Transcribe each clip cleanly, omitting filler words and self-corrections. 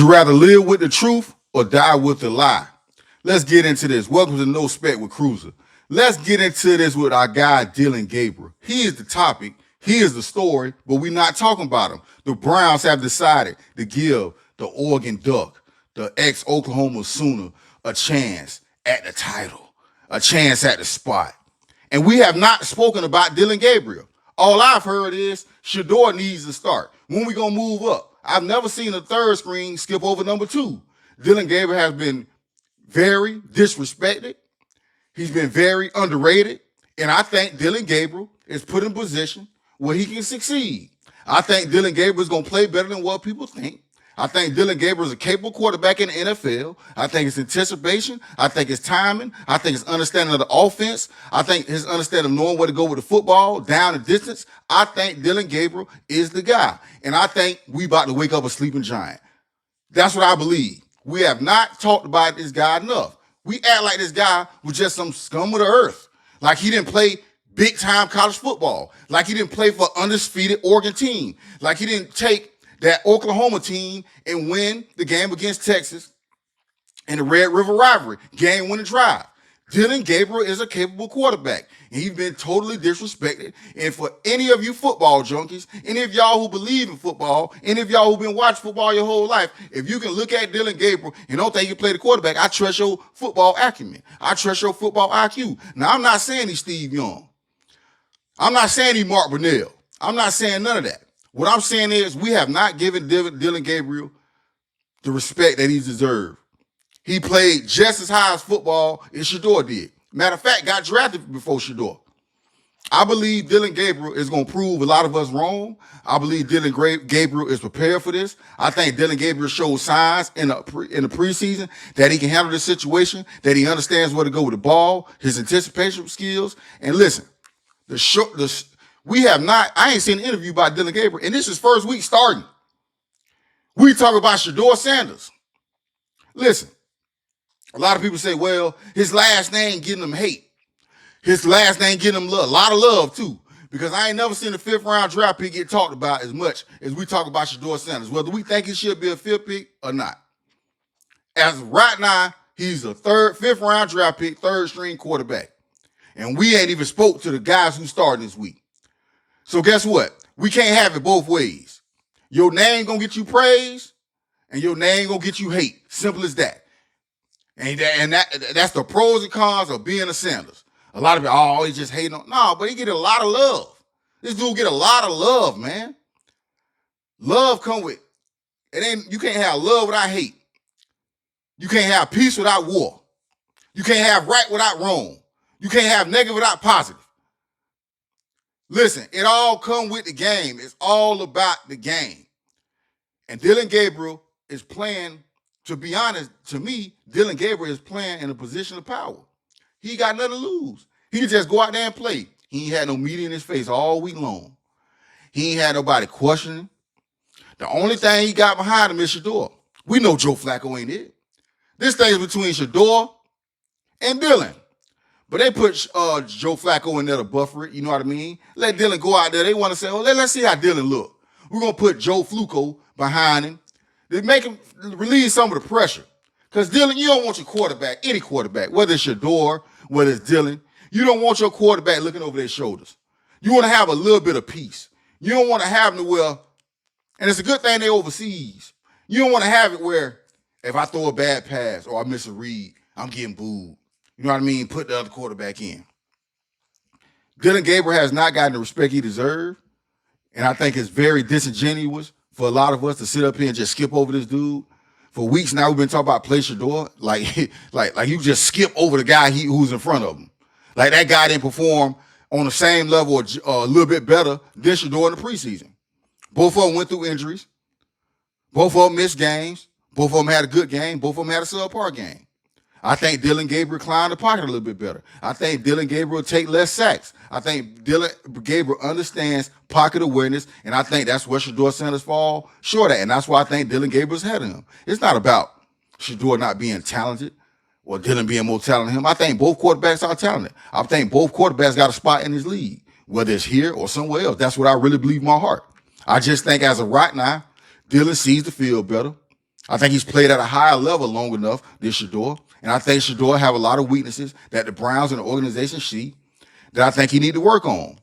you rather live with the truth or die with the lie? Let's get into this. Welcome to No Spec with Cruiser. Let's get into this with our guy, Dillon Gabriel. He is the topic. He is the story, but we're not talking about him. The Browns have decided to give the Oregon Duck, the ex-Oklahoma Sooner, a chance at the title, a chance at the spot. And we have not spoken about Dillon Gabriel. All I've heard is Shedeur needs to start. When we going to move up? I've never seen a third screen skip over number 2. Dillon Gabriel has been very disrespected. He's been very underrated. And I think Dillon Gabriel is put in position where he can succeed. I think Dillon Gabriel is going to play better than what people think. I think Dillon Gabriel is a capable quarterback in the NFL. I think it's anticipation. I think it's timing. I think it's understanding of the offense. I think his understanding of knowing where to go with the football, down the distance. I think Dillon Gabriel is the guy. And I think we about to wake up a sleeping giant. That's what I believe. We have not talked about this guy enough. We act like this guy was just some scum of the earth. Like he didn't play big-time college football. Like he didn't play for an undefeated Oregon team. Like he didn't take that Oklahoma team and win the game against Texas in the Red River rivalry, game-winning drive. Dillon Gabriel is a capable quarterback, and he's been totally disrespected. And for any of you football junkies, any of y'all who believe in football, any of y'all who've been watching football your whole life, if you can look at Dillon Gabriel and don't think you can play the quarterback, I trust your football acumen. I trust your football IQ. Now, I'm not saying he's Steve Young. I'm not saying he's Mark Brunell. I'm not saying none of that. What I'm saying is we have not given Dillon Gabriel the respect that he deserved. He played just as high as football as Shedeur did. Matter of fact, got drafted before Shedeur. I believe Dillon Gabriel is going to prove a lot of us wrong. I believe Dillon Gabriel is prepared for this. I think Dillon Gabriel showed signs in the preseason that he can handle this situation, that he understands where to go with the ball, his anticipation skills. And listen, I ain't seen an interview by Dillon Gabriel, and this is first week starting. We talk about Shedeur Sanders. Listen, a lot of people say, well, his last name getting him hate. His last name getting him love, a lot of love too, because I ain't never seen a 5th round draft pick get talked about as much as we talk about Shedeur Sanders, whether we think he should be a 5th pick or not. As of right now, he's a 5th round draft pick, 3rd string quarterback. And we ain't even spoke to the guys who started this week. So guess what? We can't have it both ways. Your name gonna get you praise, and your name gonna get you hate. Simple as that. And that's the pros and cons of being a Sanders. A lot of people, oh, he's just hating on. No, but he get a lot of love. This dude get a lot of love, man. Love come with it. You can't have love without hate. You can't have peace without war. You can't have right without wrong. You can't have negative without positive. Listen, it all come with the game. It's all about the game. And Dillon Gabriel is playing, to be honest, to me, Dillon Gabriel is playing in a position of power. He got nothing to lose. He can just go out there and play. He ain't had no media in his face all week long. He ain't had nobody questioning. The only thing he got behind him is Shedeur. We know Joe Flacco ain't it. This thing is between Shedeur and Dillon. But they put Joe Flacco in there to buffer it, you know what I mean? Let Dillon go out there. They want to say, oh, let's see how Dillon look. We're going to put Joe Flacco behind him. They make him relieve some of the pressure. Because Dillon, you don't want your quarterback, any quarterback, whether it's Shedeur, whether it's Dillon, you don't want your quarterback looking over their shoulders. You want to have a little bit of peace. You don't want to have them where, and it's a good thing they overseas. You don't want to have it where if I throw a bad pass or I miss a read, I'm getting booed. You know what I mean? Put the other quarterback in. Dillon Gabriel has not gotten the respect he deserved. And I think it's very disingenuous for a lot of us to sit up here and just skip over this dude. For weeks now, we've been talking about play Shedeur. Like you just skip over the guy who's in front of him. Like that guy didn't perform on the same level or a little bit better than Shedeur in the preseason. Both of them went through injuries. Both of them missed games. Both of them had a good game. Both of them had a subpar game. I think Dillon Gabriel climbed the pocket a little bit better. I think Dillon Gabriel take less sacks. I think Dillon Gabriel understands pocket awareness, and I think that's where Shedeur Sanders fall short at, and that's why I think Dillon Gabriel's ahead of him. It's not about Shedeur not being talented or Dillon being more talented than him. I think both quarterbacks are talented. I think both quarterbacks got a spot in this league, whether it's here or somewhere else. That's what I really believe in my heart. I just think as of right now, Dillon sees the field better. I think he's played at a higher level long enough, this Shador. And I think Shador have a lot of weaknesses that the Browns and the organization see that I think he need to work on.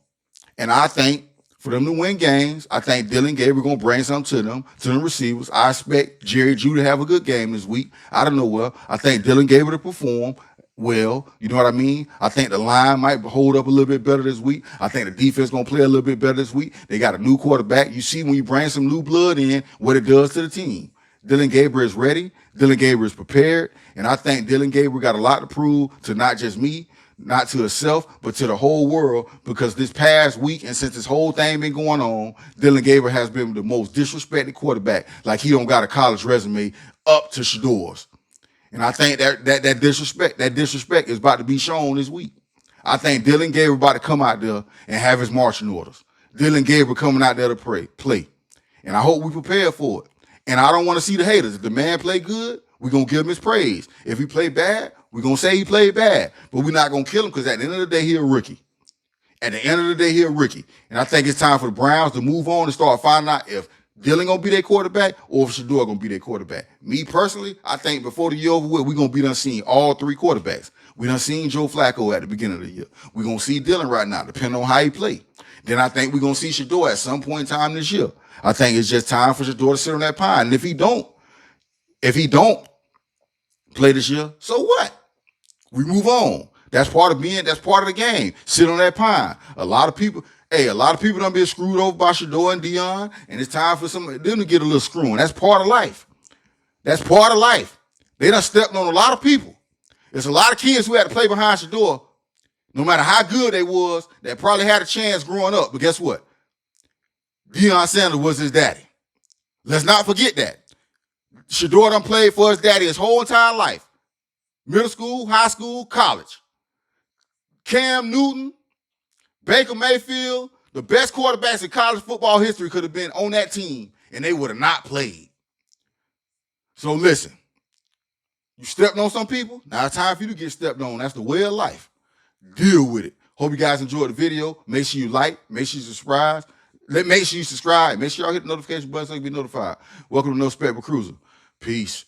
And I think for them to win games, I think Dillon Gabriel going to bring something to them receivers. I expect Jerry Jeudy to have a good game this week. I don't know well. I think Dillon Gabriel to perform well. You know what I mean? I think the line might hold up a little bit better this week. I think the defense going to play a little bit better this week. They got a new quarterback. You see when you bring some new blood in, what it does to the team. Dillon Gabriel is ready. Dillon Gabriel is prepared. And I think Dillon Gabriel got a lot to prove to not just me, not to himself, but to the whole world, because this past week and since this whole thing been going on, Dillon Gabriel has been the most disrespected quarterback. Like he don't got a college resume up to Shador's. And I think that disrespect is about to be shown this week. I think Dillon Gabriel about to come out there and have his marching orders. Dillon Gabriel coming out there to play. And I hope we prepare for it. And I don't want to see the haters. If the man play good, we're going to give him his praise. If he play bad, we're going to say he played bad. But we're not going to kill him because at the end of the day, he's a rookie. At the end of the day, he's a rookie. And I think it's time for the Browns to move on and start finding out if Dillon going to be their quarterback or if Shador going to be their quarterback. Me personally, I think before the year over with, we're going to be done seeing all three quarterbacks. We done seen Joe Flacco at the beginning of the year. We're going to see Dillon right now, depending on how he play. Then I think we're going to see Shador at some point in time this year. I think it's just time for Shador to sit on that pine. And if he don't play this year, so what? We move on. That's part of the game. Sit on that pine. A lot of people done been screwed over by Shador and Dion, and it's time for them to get a little screwing. That's part of life. That's part of life. They done stepped on a lot of people. There's a lot of kids who had to play behind Shador, no matter how good they was, that probably had a chance growing up. But guess what? Deion Sanders was his daddy. Let's not forget that. Shador done played for his daddy his whole entire life. Middle school, high school, college. Cam Newton, Baker Mayfield, the best quarterbacks in college football history could have been on that team, and they would have not played. So listen, you stepped on some people, now it's time for you to get stepped on. That's the way of life. Deal with it. Hope you guys enjoyed the video. Make sure you like, make sure you subscribe. Make sure you subscribe. Make sure y'all hit the notification button so you can be notified. Welcome to No Spec Cruiser. Peace.